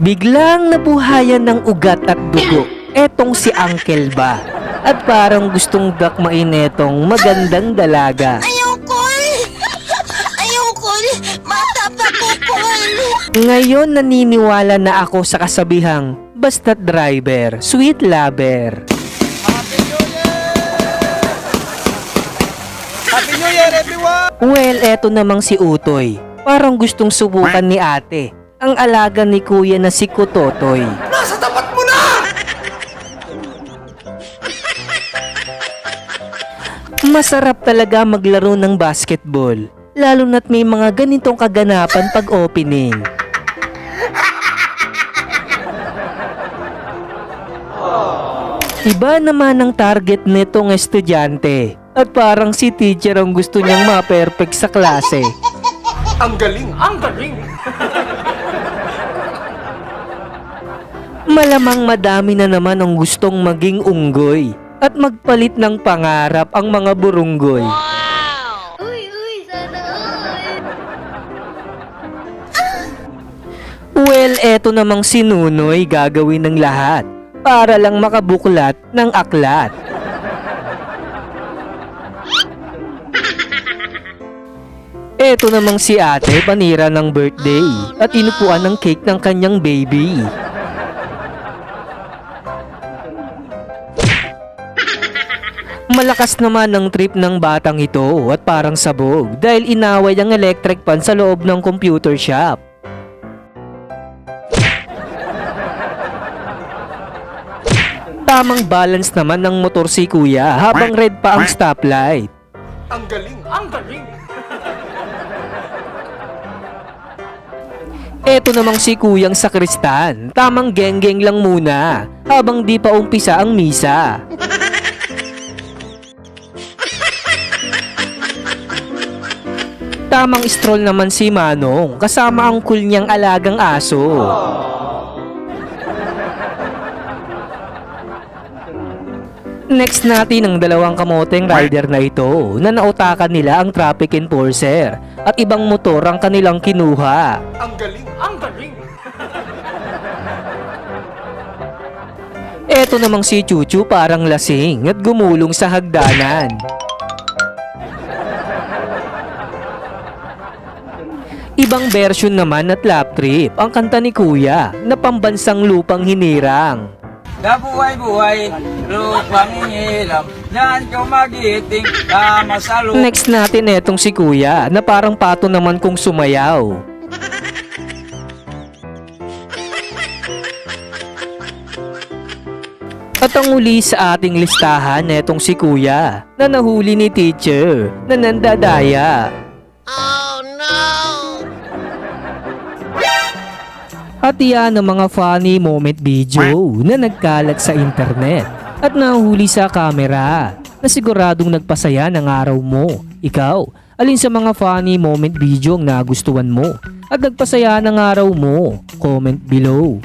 Biglang nabuhayan ng ugat at dugo etong si Uncle ba. At parang gustong dakmain etong magandang dalaga. Ayoko! Ayoko! Matapa ko po! Ngayon naniniwala na ako sa kasabihang basta't driver, sweet lover. Happy New Year, everyone! Well, eto namang si Utoy. Parang gustong subukan ni ate ang alaga ni kuya na si Kutotoy. Nasa tapat mo na! Masarap talaga maglaro ng basketball, lalo na't may mga ganitong kaganapan pag opening. Iba naman ang target nitong estudyante at parang si teacher ang gusto niyang ma-perfect sa klase. Ang galing! Ang galing! Malamang madami na naman ang gustong maging unggoy at magpalit ng pangarap ang mga burunggoy. Uy, sana all! Well, eto namang si Nunoy gagawin ng lahat para lang makabuklat ng aklat. Eto namang si ate panira ng birthday at inupuan ng cake ng kanyang baby. Malakas naman ang trip ng batang ito at parang sabog dahil inaway ang electric fan sa loob ng computer shop. Tamang balance naman ng motor si kuya habang red pa ang stoplight. Ang galing! Ang galing! Eto namang si kuyang sakristan, tamang geng-geng lang muna habang di pa umpisa ang misa. Tamang stroll naman si Manong kasama ang cool niyang alagang aso. Next natin ang dalawang kamoteng rider na ito na nautakan nila ang traffic enforcer at ibang motor ang kanilang kinuha. Ang galing! Ang galing! Eto namang si Chuchu parang lasing at gumulong sa hagdanan. Ibang version naman at lap trip ang kanta ni Kuya na pambansang lupang hinirang. Nabuhay-buhay, lupang hingilam, yan ko magiting, tama sa lupa. Next natin etong si Kuya na parang pato naman kung sumayaw. At ang uli sa ating listahan etong si Kuya na nahuli ni teacher na nandadaya. Oh no! At iyan ang mga funny moment video na nagkalat sa internet at nahuli sa camera na siguradong nagpasaya ng araw mo. Ikaw, alin sa mga funny moment video ang nagustuhan mo at nagpasaya ng araw mo? Comment below.